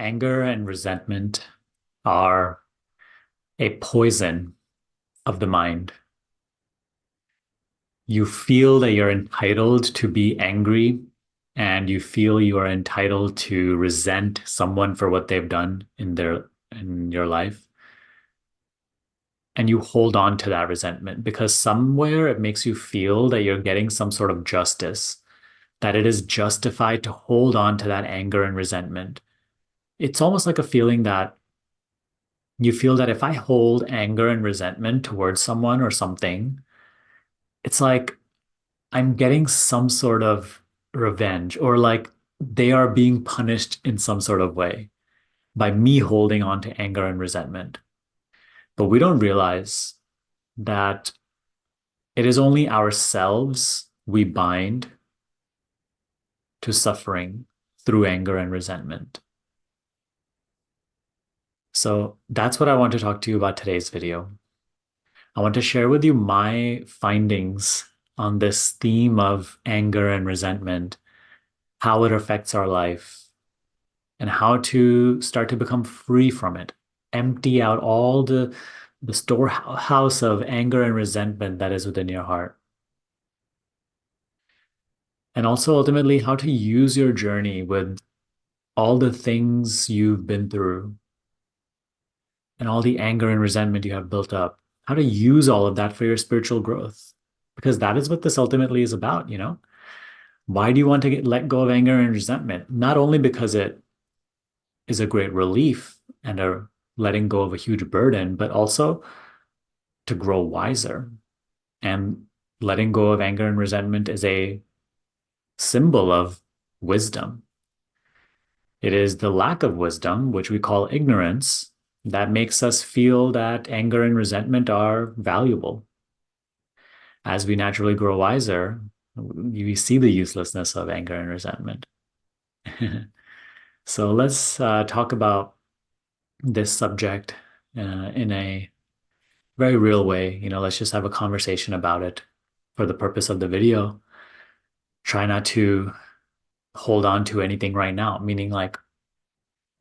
Anger and resentment are a poison of the mind. You feel that you're entitled to be angry and you feel you are entitled to resent someone for what they've done in your life. And you hold on to that resentment because somewhere it makes you feel that you're getting some sort of justice, that it is justified to hold on to that anger and resentment. It's almost like a feeling that you feel that if I hold anger and resentment towards someone or something, it's like I'm getting some sort of revenge or like they are being punished in some sort of way by me holding on to anger and resentment. But we don't realize that it is only ourselves we bind to suffering through anger and resentment. So that's what I want to talk to you about today's video. I want to share with you my findings on this theme of anger and resentment, how it affects our life, and how to start to become free from it. Empty out all the storehouse of anger and resentment that is within your heart. And also ultimately how to use your journey with all the things you've been through and all the anger and resentment you have built up, how to use all of that for your spiritual growth. Because that is what this ultimately is about, you know? Why do you want to let go of anger and resentment? Not only because it is a great relief and a letting go of a huge burden, but also to grow wiser. And letting go of anger and resentment is a symbol of wisdom. It is the lack of wisdom, which we call ignorance, that makes us feel that anger and resentment are valuable. As we naturally grow wiser, we see the uselessness of anger and resentment. So let's talk about this subject in a very real way. You know, let's just have a conversation about it for the purpose of the video. Try not to hold on to anything right now, meaning like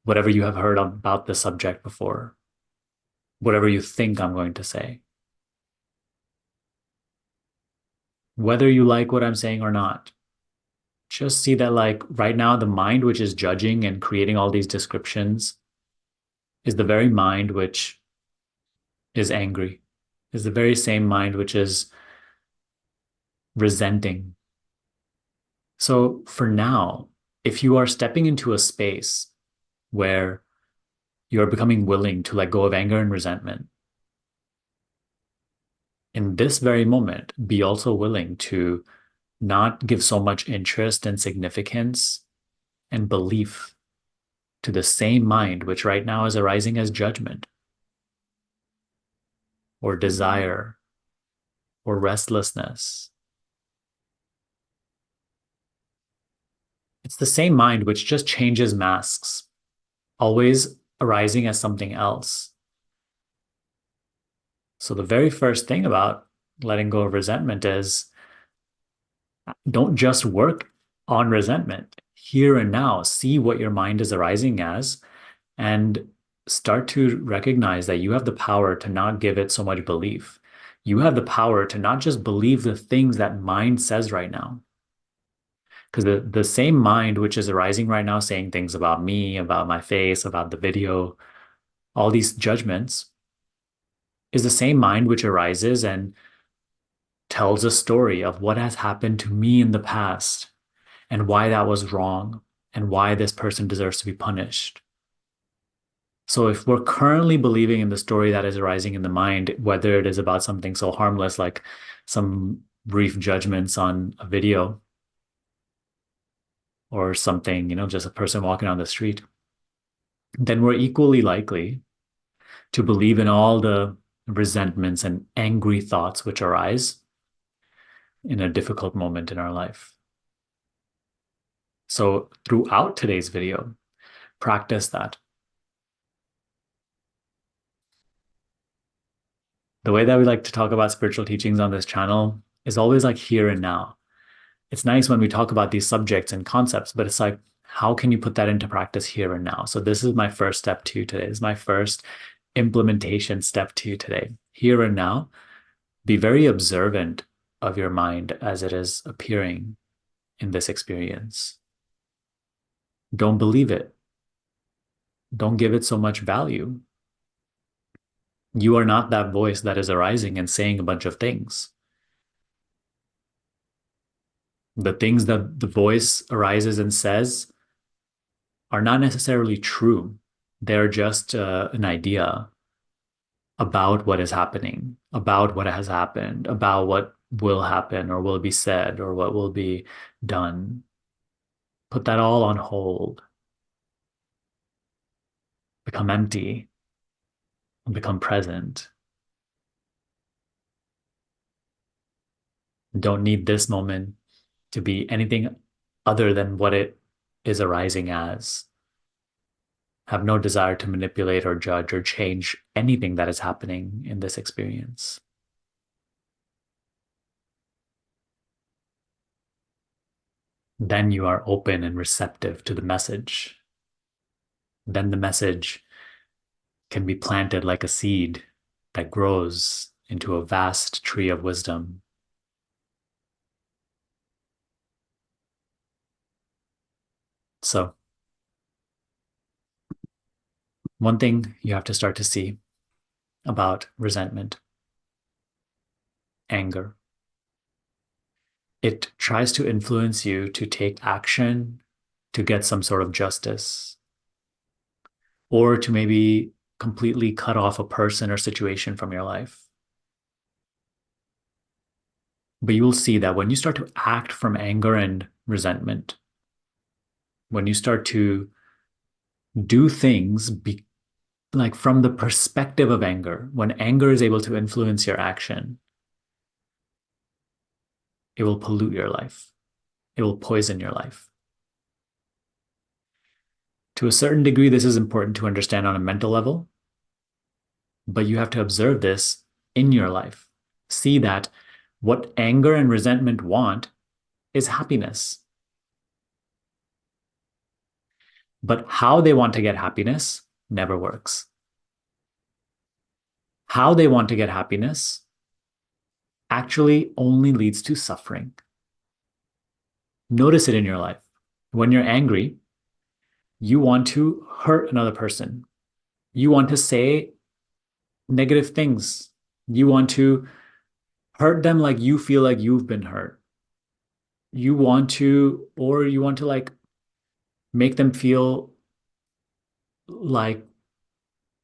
whatever you have heard about the subject before, whatever you think I'm going to say, whether you like what I'm saying or not. Just see that, like, right now, the mind which is judging and creating all these descriptions is the very mind which is angry, is the very same mind which is resenting. So for now, if you are stepping into a space where you're becoming willing to let go of anger and resentment, in this very moment, be also willing to not give so much interest and significance and belief to the same mind which right now is arising as judgment or desire or restlessness. It's the same mind which just changes masks, always arising as something else. So the very first thing about letting go of resentment is don't just work on resentment. Here and now, see what your mind is arising as and start to recognize that you have the power to not give it so much belief. You have the power to not just believe the things that mind says right now. Because the same mind which is arising right now, saying things about me, about my face, about the video, all these judgments, is the same mind which arises and tells a story of what has happened to me in the past and why that was wrong and why this person deserves to be punished. So if we're currently believing in the story that is arising in the mind, whether it is about something so harmless like some brief judgments on a video or something, you know, just a person walking on the street, then we're equally likely to believe in all the resentments and angry thoughts which arise in a difficult moment in our life. So throughout today's video, practice that. The way that we like to talk about spiritual teachings on this channel is always like here and now. It's nice when we talk about these subjects and concepts, but it's like How can you put that into practice here and now? So this is my first step to today. This is my first implementation step to today. Here and now, be very observant of your mind as it is appearing in this experience. Don't believe it. Don't give it so much value. You are not that voice that is arising and saying a bunch of things. The things that the voice arises and says are not necessarily true. They're just an idea about what is happening, about what has happened, about what will happen or will be said or what will be done. Put that all on hold, become empty, and become present. Don't need this moment to be anything other than what it is arising as. Have no desire to manipulate or judge or change anything that is happening in this experience. Then you are open and receptive to the message. Then the message can be planted like a seed that grows into a vast tree of wisdom. So, one thing you have to start to see about resentment, anger, it tries to influence you to take action to get some sort of justice or to maybe completely cut off a person or situation from your life. But you will see that when you start to act from anger and resentment, when you start to do things like from the perspective of anger, when anger is able to influence your action, it will pollute your life. It will poison your life. To a certain degree, this is important to understand on a mental level, but you have to observe this in your life. See that what anger and resentment want is happiness. But how they want to get happiness never works. How they want to get happiness actually only leads to suffering. Notice it in your life. When you're angry, you want to hurt another person. You want to say negative things. You want to hurt them like you feel like you've been hurt. You want to like make them feel like,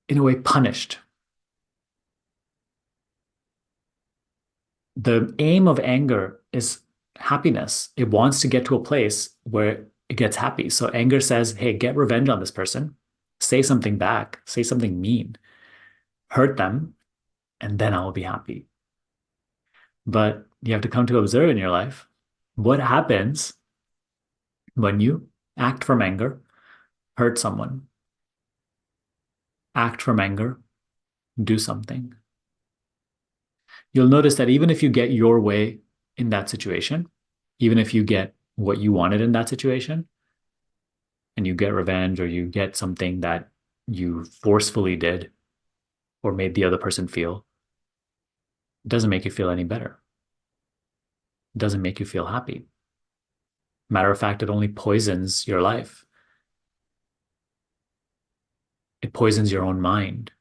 in a way, punished. The aim of anger is happiness. It wants to get to a place where it gets happy. So anger says, hey, get revenge on this person, say something back, say something mean, hurt them, and then I will be happy. But you have to come to observe in your life what happens when you act from anger, hurt someone, act from anger, do something. You'll notice that even if you get your way in that situation, even if you get what you wanted in that situation, and you get revenge or you get something that you forcefully did or made the other person feel, it doesn't make you feel any better. It doesn't make you feel happy. Matter of fact, it only poisons your life. It poisons your own mind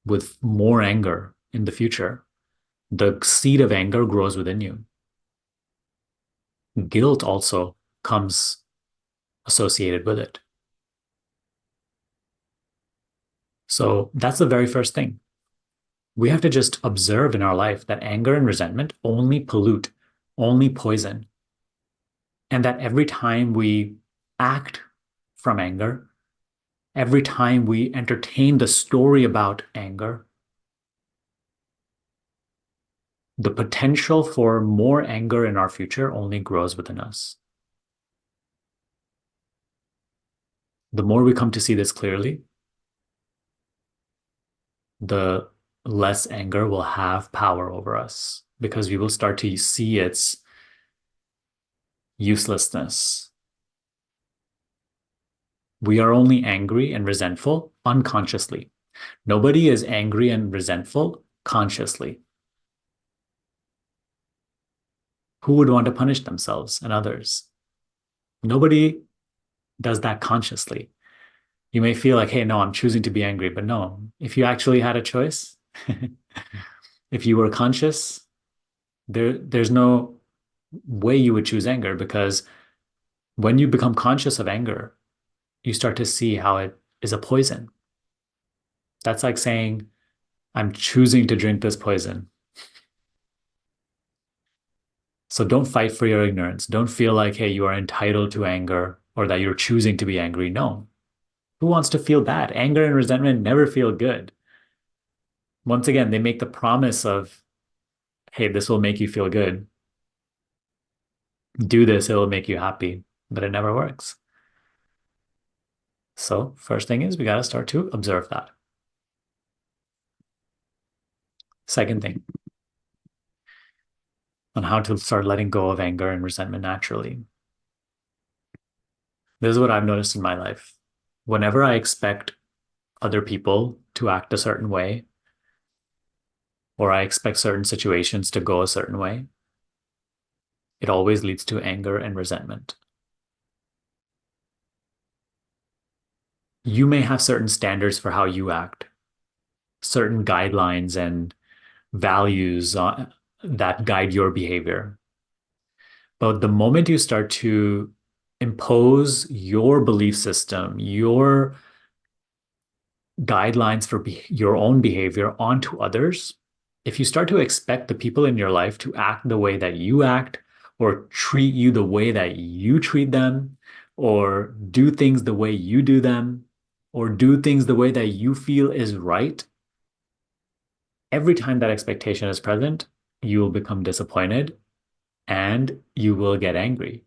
with more anger in the future. The seed of anger grows within you. Guilt also comes associated with it. So that's the very first thing. We have to just observe in our life that anger and resentment only pollute, only poison. And that every time we act from anger, every time we entertain the story about anger, the potential for more anger in our future only grows within us. The more we come to see this clearly, the less anger will have power over us because we will start to see its uselessness. We are only angry and resentful unconsciously. Nobody is angry and resentful consciously. Who would want to punish themselves and others? Nobody does that consciously. You may feel like, hey, no, I'm choosing to be angry, but no, if you actually had a choice, if you were conscious, there's no way you would choose anger because when you become conscious of anger, you start to see how it is a poison. That's like saying, I'm choosing to drink this poison. So don't fight for your ignorance. Don't feel like, hey, you are entitled to anger or that you're choosing to be angry. No. Who wants to feel bad? Anger and resentment never feel good. Once again, they make the promise of, hey, this will make you feel good. Do this, it will make you happy. But it never works. So, first thing is we got to start to observe that. Second thing, on how to start letting go of anger and resentment naturally. This is what I've noticed in my life. Whenever I expect other people to act a certain way, or I expect certain situations to go a certain way, it always leads to anger and resentment. You may have certain standards for how you act, certain guidelines and values that guide your behavior. But the moment you start to impose your belief system, your guidelines for your own behavior onto others, if you start to expect the people in your life to act the way that you act, or treat you the way that you treat them, or do things the way you do them, or do things the way that you feel is right, every time that expectation is present, you will become disappointed and you will get angry.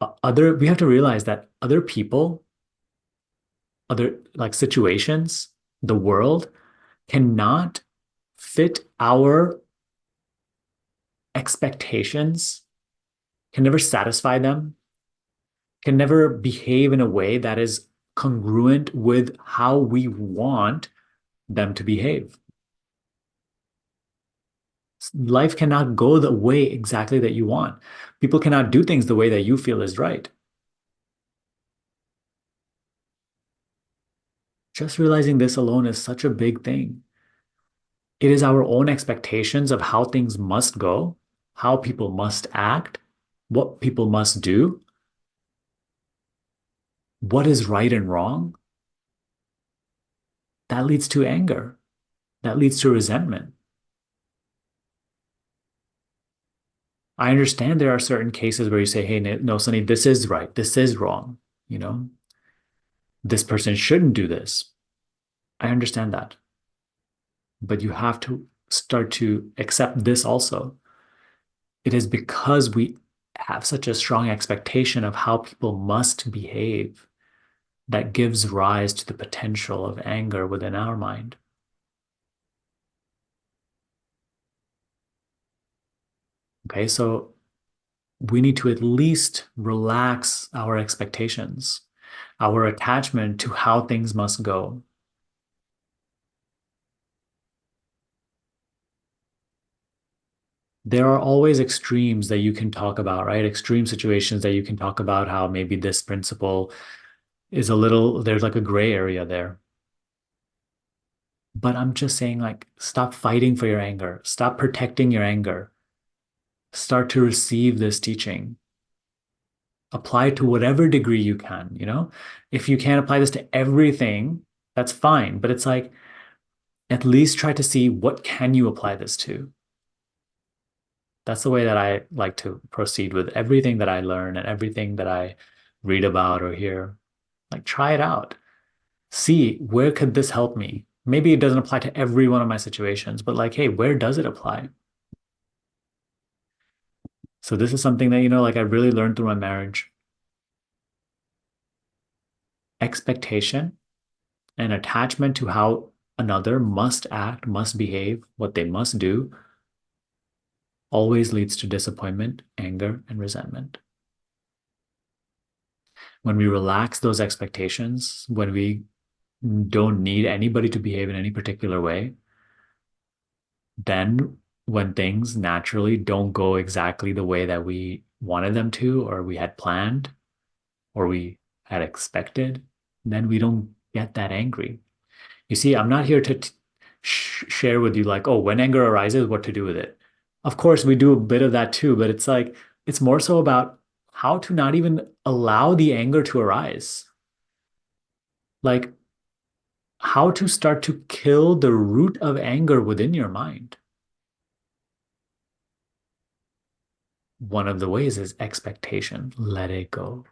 We have to realize that other people, other like situations, the world cannot fit our expectations, can never satisfy them, can never behave in a way that is congruent with how we want them to behave. Life cannot go the way exactly that you want. People cannot do things the way that you feel is right. Just realizing this alone is such a big thing. It is our own expectations of how things must go, how people must act, what people must do, what is right and wrong. That leads to anger. That leads to resentment. I understand there are certain cases where you say, hey, no, Sunny, this is right. This is wrong. You know, this person shouldn't do this. I understand that. But you have to start to accept this also. It is because we have such a strong expectation of how people must behave that gives rise to the potential of anger within our mind. Okay, so we need to at least relax our expectations, our attachment to how things must go. There are always extremes that you can talk about, right? Extreme situations that you can talk about how maybe this principle is a little, there's like a gray area there. But I'm just saying, like, stop fighting for your anger, stop protecting your anger, start to receive this teaching. Apply it to whatever degree you can, you know? If you can't apply this to everything, that's fine. But it's like, at least try to see what can you apply this to. That's the way that I like to proceed with everything that I learn and everything that I read about or hear. Like, try it out. See, where could this help me? Maybe it doesn't apply to every one of my situations, but like, hey, where does it apply? So this is something that, like I really learned through my marriage. Expectation and attachment to how another must act, must behave, what they must do, always leads to disappointment, anger, and resentment. When we relax those expectations, when we don't need anybody to behave in any particular way, then when things naturally don't go exactly the way that we wanted them to, or we had planned, or we had expected, then we don't get that angry. You see, I'm not here to share with you, like, oh, when anger arises, what to do with it. Of course, we do a bit of that too, but it's like, it's more so about how to not even allow the anger to arise. Like, how to start to kill the root of anger within your mind. One of the ways is expectation, let it go.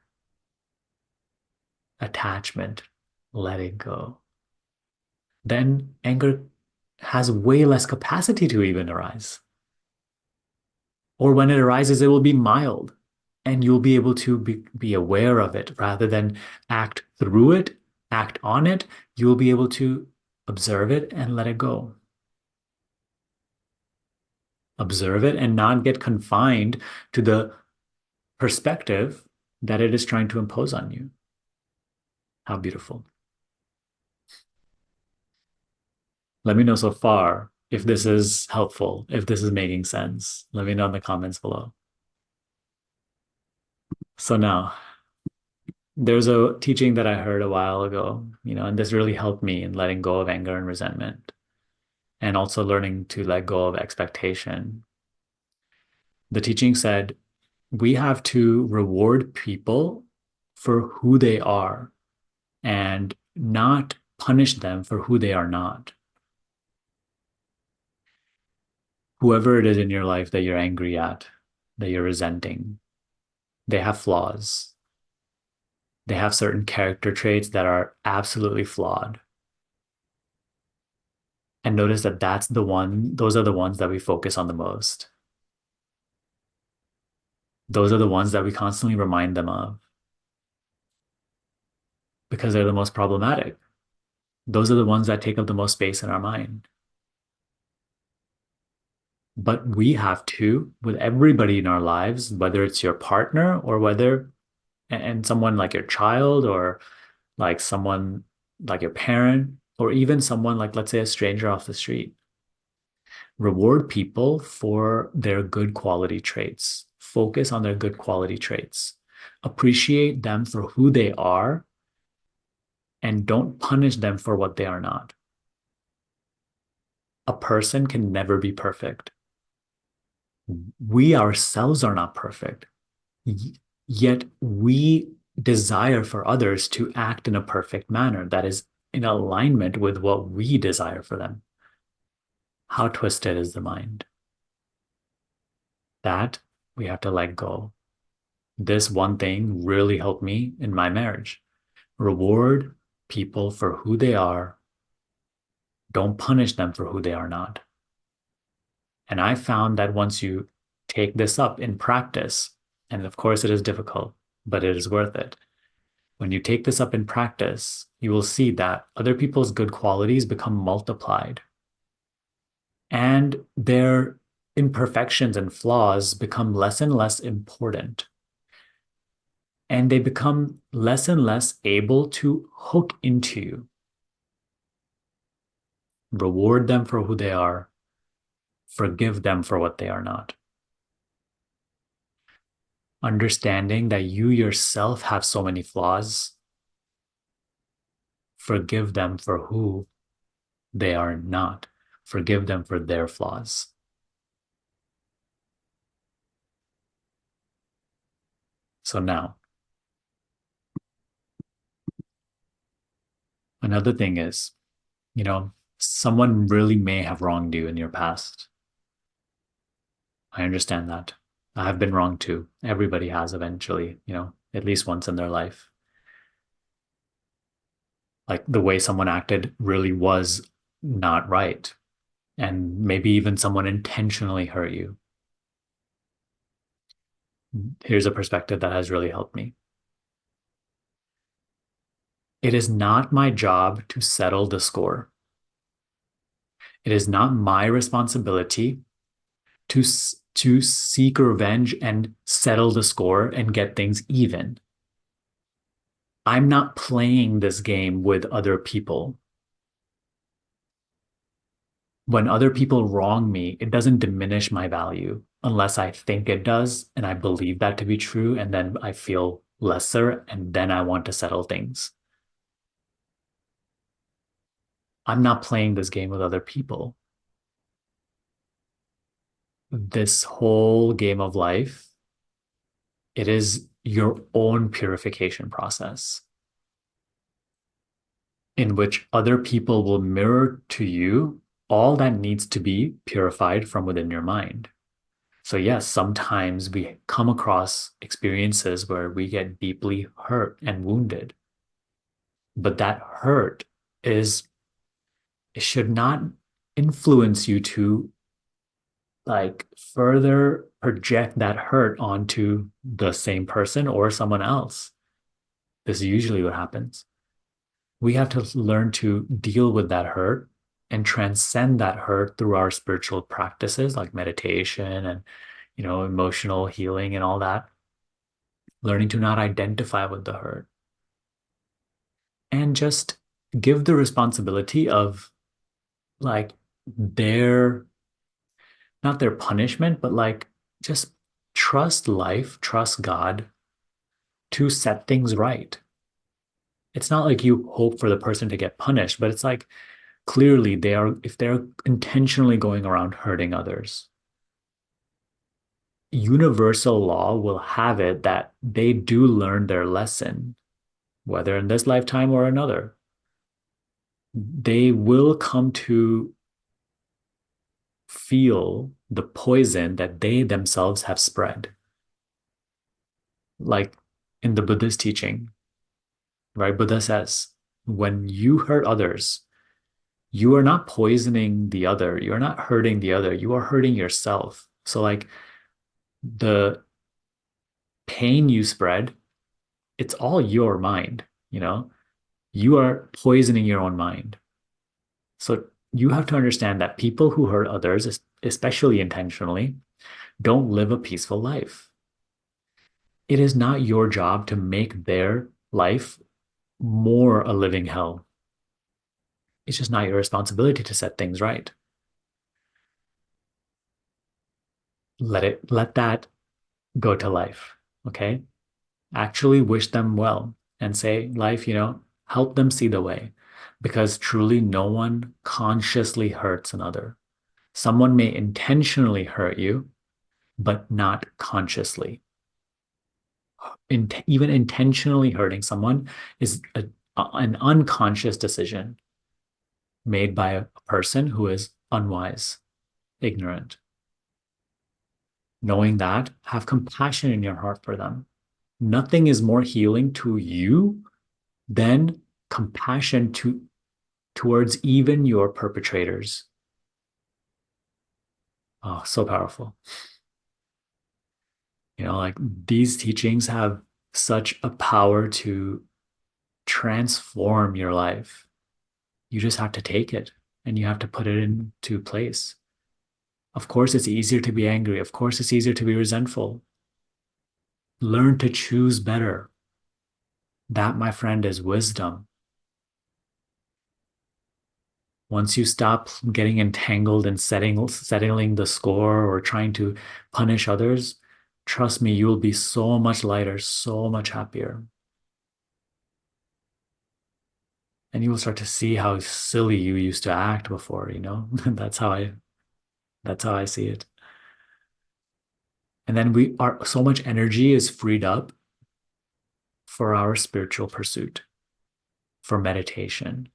Attachment, let it go. Then anger has way less capacity to even arise. Or when it arises, it will be mild and you'll be able to be aware of it rather than act through it, act on it. You will be able to observe it and let it go. Observe it and not get confined to the perspective that it is trying to impose on you. How beautiful. Let me know so far if this is helpful, if this is making sense. Let me know in the comments below. So now, there's a teaching that I heard a while ago, and this really helped me in letting go of anger and resentment and also learning to let go of expectation. The teaching said we have to reward people for who they are and not punish them for who they are not. Whoever it is in your life that you're angry at, that you're resenting, they have flaws. They have certain character traits that are absolutely flawed. And notice that those are the ones that we focus on the most. Those are the ones that we constantly remind them of because they're the most problematic. Those are the ones that take up the most space in our mind. But we have to, with everybody in our lives, whether it's your partner or and someone like your child or like someone like your parent, or even someone like, let's say, a stranger off the street. Reward people for their good quality traits. Focus on their good quality traits. Appreciate them for who they are and don't punish them for what they are not. A person can never be perfect. We ourselves are not perfect, yet we desire for others to act in a perfect manner that is in alignment with what we desire for them. How twisted is the mind? That we have to let go. This one thing really helped me in my marriage. Reward people for who they are. Don't punish them for who they are not. And I found that once you take this up in practice, and of course it is difficult, but it is worth it. When you take this up in practice, you will see that other people's good qualities become multiplied. And their imperfections and flaws become less and less important. And they become less and less able to hook into you. Reward them for who they are. Forgive them for what they are not. Understanding that you yourself have so many flaws, forgive them for who they are not. Forgive them for their flaws. So now, another thing is, someone really may have wronged you in your past. I understand that. I have been wrong too. Everybody has eventually, at least once in their life. Like the way someone acted really was not right. And maybe even someone intentionally hurt you. Here's a perspective that has really helped me. It is not my job to settle the score. It is not my responsibility to, to seek revenge and settle the score and get things even. I'm not playing this game with other people. When other people wrong me, it doesn't diminish my value unless I think it does and I believe that to be true. And then I feel lesser and then I want to settle things. I'm not playing this game with other people. This whole game of life, it is your own purification process in which other people will mirror to you all that needs to be purified from within your mind. So, yes, sometimes we come across experiences where we get deeply hurt and wounded, but that hurt is, it should not influence you to like further project that hurt onto the same person or someone else. This is usually what happens. We have to learn to deal with that hurt and transcend that hurt through our spiritual practices like meditation and emotional healing and all that, learning to not identify with the hurt and just give the responsibility of like their, not their punishment, but like just trust life, trust God to set things right. It's not like you hope for the person to get punished, but it's like clearly they are, if they're intentionally going around hurting others, universal law will have it that they do learn their lesson, whether in this lifetime or another. They will come to feel the poison that they themselves have spread. Like in the Buddhist teaching, right? Buddha says, when you hurt others, you are not poisoning the other, you're not hurting the other, you are hurting yourself. So, like, the pain you spread, it's all your mind, you know? You are poisoning your own mind. So, you have to understand that people who hurt others, especially intentionally, don't live a peaceful life. It is not your job to make their life more a living hell. It's just not your responsibility to set things right. Let that go to life. Okay. Actually wish them well and say, life, help them see the way. Because truly, no one consciously hurts another. Someone may intentionally hurt you, but not consciously. Even intentionally hurting someone is an unconscious decision made by a person who is unwise, ignorant. Knowing that, have compassion in your heart for them. Nothing is more healing to you than compassion towards even your perpetrators. Oh, so powerful. Like these teachings have such a power to transform your life. You just have to take it and you have to put it into place. Of course, it's easier to be angry. Of course, it's easier to be resentful. Learn to choose better. That, my friend, is wisdom. Once you stop getting entangled in settling the score or trying to punish others, trust me, you will be so much lighter, so much happier. And you will start to see how silly you used to act before. That's how I see it. And then so much energy is freed up for our spiritual pursuit, for meditation.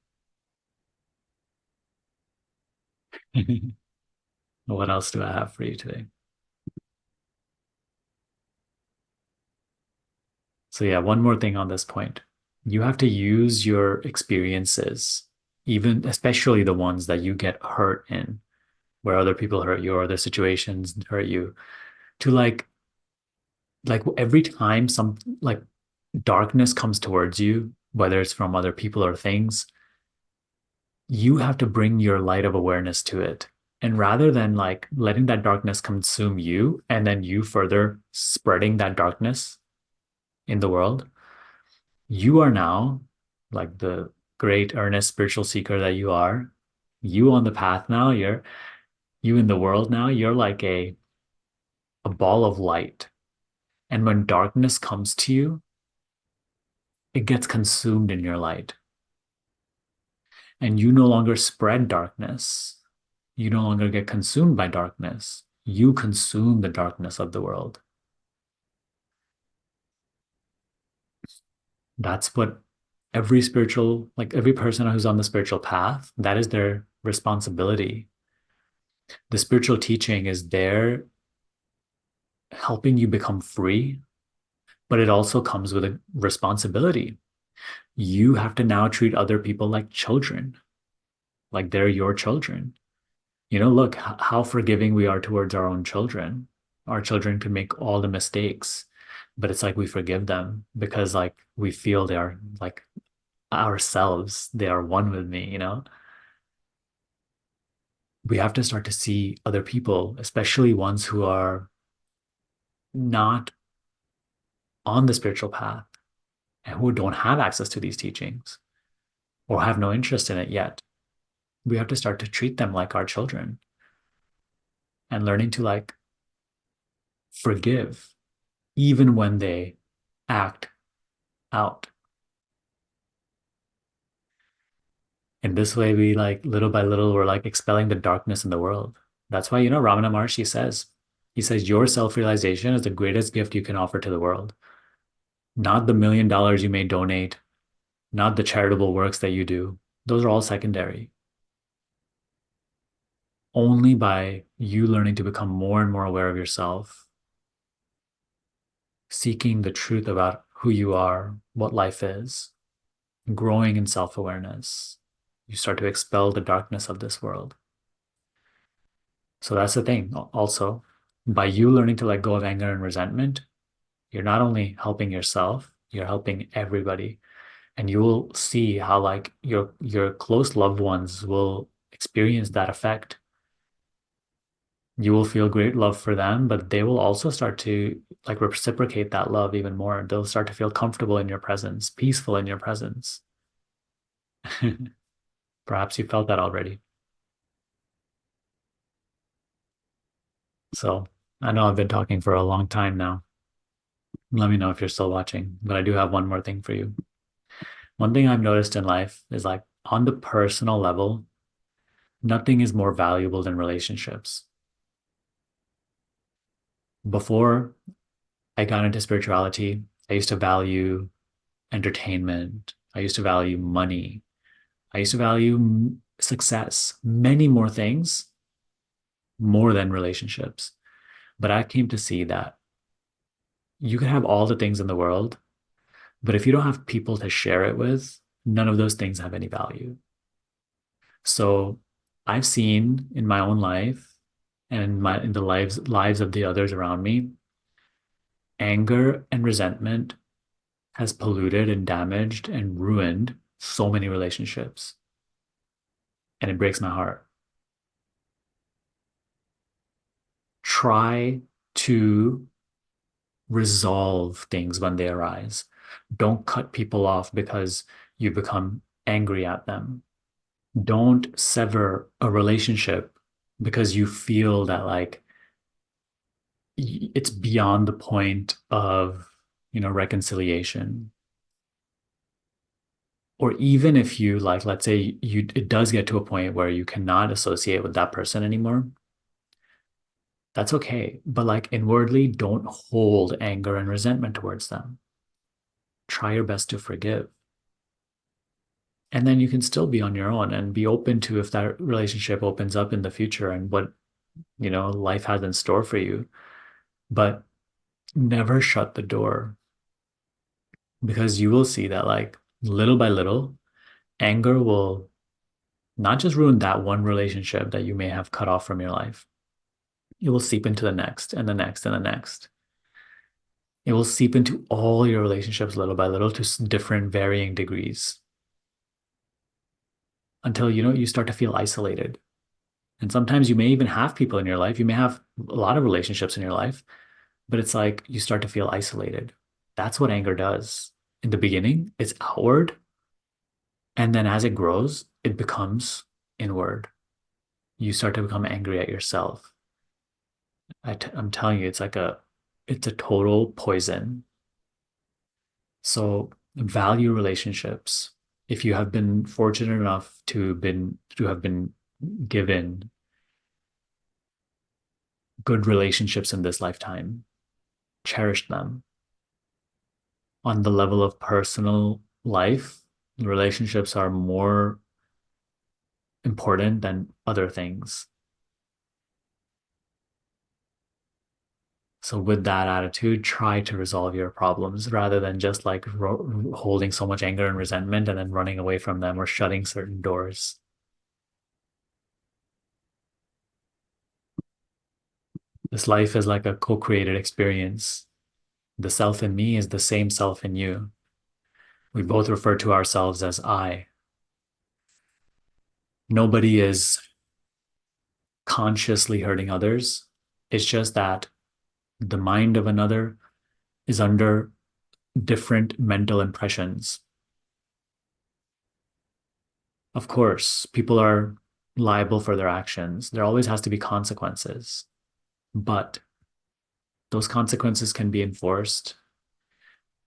What else do I have for you today? So, yeah, one more thing on this point. You have to use your experiences, even especially the ones that you get hurt in, where other people hurt you or other situations hurt you, to like every time some like darkness comes towards you, whether it's from other people or things, you have to bring your light of awareness to it. And rather than like letting that darkness consume you and then you further spreading that darkness in the world, You are now like the great earnest spiritual seeker that you are. You on the path now, you in the world now, you're like a ball of light. And when darkness comes to you, it gets consumed in your light. And you no longer spread darkness. You no longer get consumed by darkness. You consume the darkness of the world. That's what every spiritual, like every person who's on the spiritual path, that is their responsibility. The spiritual teaching is there helping you become free, but it also comes with a responsibility. You have to now treat other people like children, like they're your children. Look how forgiving we are towards our own children. Our children can make all the mistakes, but it's like we forgive them because like we feel they are like ourselves. They are one with me. We have to start to see other people, especially ones who are not on the spiritual path and who don't have access to these teachings or have no interest in it yet. We have to start to treat them like our children and learning to like forgive even when they act out. In this way, we like little by little, we're like expelling the darkness in the world. That's why, Ramana Maharshi says, he says, your self realization is the greatest gift you can offer to the world. Not the $1 million you may donate, not the charitable works that you do. Those are all secondary. Only by you learning to become more and more aware of yourself, seeking the truth about who you are, what life is, growing in self awareness, you start to expel the darkness of this world. So that's the thing. Also, by you learning to let go of anger and resentment, you're not only helping yourself, you're helping everybody. And you will see how like your close loved ones will experience that effect. You will feel great love for them, but they will also start to like reciprocate that love even more. They'll start to feel comfortable in your presence, peaceful in your presence. Perhaps you felt that already. So I know I've been talking for a long time now. Let me know if you're still watching, but I do have one more thing for you. One thing I've noticed in life is like on the personal level, nothing is more valuable than relationships. Before I got into spirituality, I used to value entertainment. I used to value money. I used to value success, many more things, more than relationships. But I came to see that you can have all the things in the world, but if you don't have people to share it with, none of those things have any value. So I've seen in my own life and in the lives of the others around me, anger and resentment has polluted and damaged and ruined so many relationships. And it breaks my heart. Try to resolve things when they arise. Don't cut people off because you become angry at them. Don't sever a relationship because you feel that like it's beyond the point of, reconciliation. Or even if you like, let's say it does get to a point where you cannot associate with that person anymore, that's okay. But like inwardly, don't hold anger and resentment towards them. Try your best to forgive. And then you can still be on your own and be open to if that relationship opens up in the future and what, life has in store for you. But never shut the door because you will see that like little by little, anger will not just ruin that one relationship that you may have cut off from your life. It will seep into the next and the next and the next. It will seep into all your relationships little by little to different varying degrees until you start to feel isolated. And sometimes you may even have people in your life. You may have a lot of relationships in your life, but it's like you start to feel isolated. That's what anger does. In the beginning, it's outward. And then as it grows, it becomes inward. You start to become angry at yourself. I'm telling you, it's a total poison. So value relationships. If you have been fortunate enough to have been given good relationships in this lifetime, cherish them. On the level of personal life, relationships are more important than other things. So with that attitude, try to resolve your problems rather than just like holding so much anger and resentment and then running away from them or shutting certain doors. This life is like a co-created experience. The self in me is the same self in you. We both refer to ourselves as I. Nobody is consciously hurting others. It's just that the mind of another is under different mental impressions. Of course, people are liable for their actions. There always has to be consequences, but those consequences can be enforced.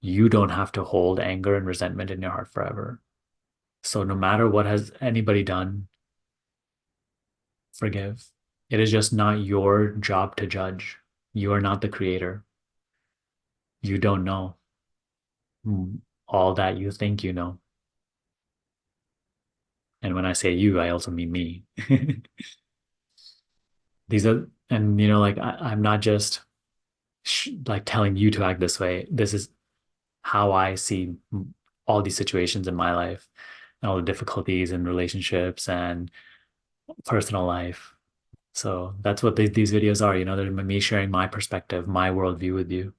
You don't have to hold anger and resentment in your heart forever. So no matter what has anybody done, forgive. It is just not your job to judge. You are not the creator. You don't know all that you think you know. And when I say you, I also mean me. These are, and like I'm not just like telling you to act this way. This is how I see all these situations in my life and all the difficulties in relationships and personal life. So that's what these videos are. They're me sharing my perspective, my worldview with you,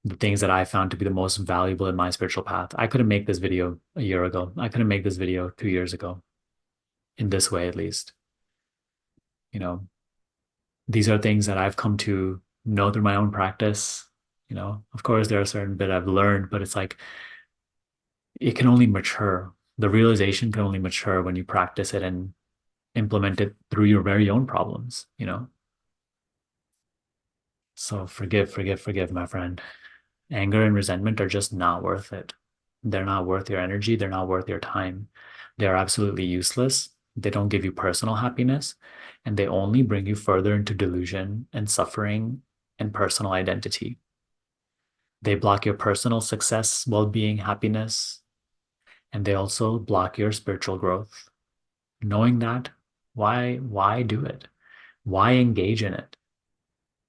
the things that I found to be the most valuable in my spiritual path. I couldn't make this video a year ago. I couldn't make this video 2 years ago, in this way at least. You know, these are things that I've come to know through my own practice. Of course, there are certain bit I've learned, but it's like it can only mature. The realization can only mature when you practice it and implement it through your very own problems. So forgive, forgive, forgive, my friend. Anger and resentment are just not worth it. They're not worth your energy. They're not worth your time. They're absolutely useless. They don't give you personal happiness, and they only bring you further into delusion and suffering and personal identity. They block your personal success, well being, happiness, and they also block your spiritual growth. Knowing that, why do it? Why engage in it?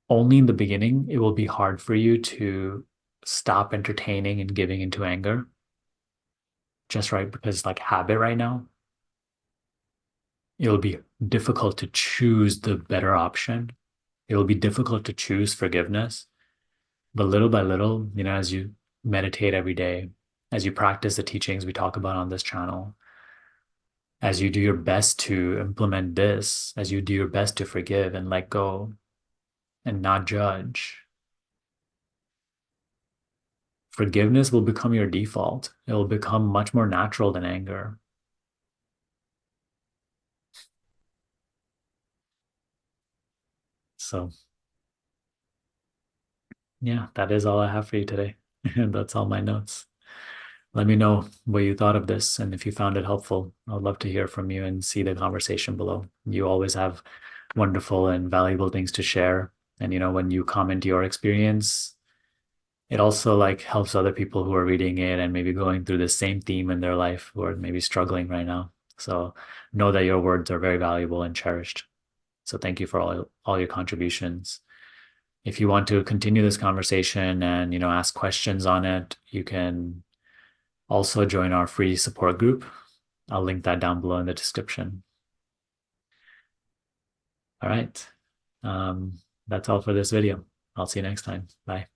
Only in the beginning, it will be hard for you to stop entertaining and giving into anger, just right because like habit right now. It'll be difficult to choose the better option. It will be difficult to choose forgiveness. But little by little, as you meditate every day, as you practice the teachings we talk about on this channel, as you do your best to implement this, as you do your best to forgive and let go and not judge, forgiveness will become your default. It will become much more natural than anger. So, yeah, that is all I have for you today. That's all my notes. Let me know what you thought of this and if you found it helpful. I'd love to hear from you and see the conversation below. You always have wonderful and valuable things to share. And when you comment your experience, it also like helps other people who are reading it and maybe going through the same theme in their life who are maybe struggling right now. So know that your words are very valuable and cherished. So thank you for all your contributions. If you want to continue this conversation and ask questions on it, you can also join our free support group. I'll link that down below in the description. All right. That's all for this video. I'll see you next time. Bye.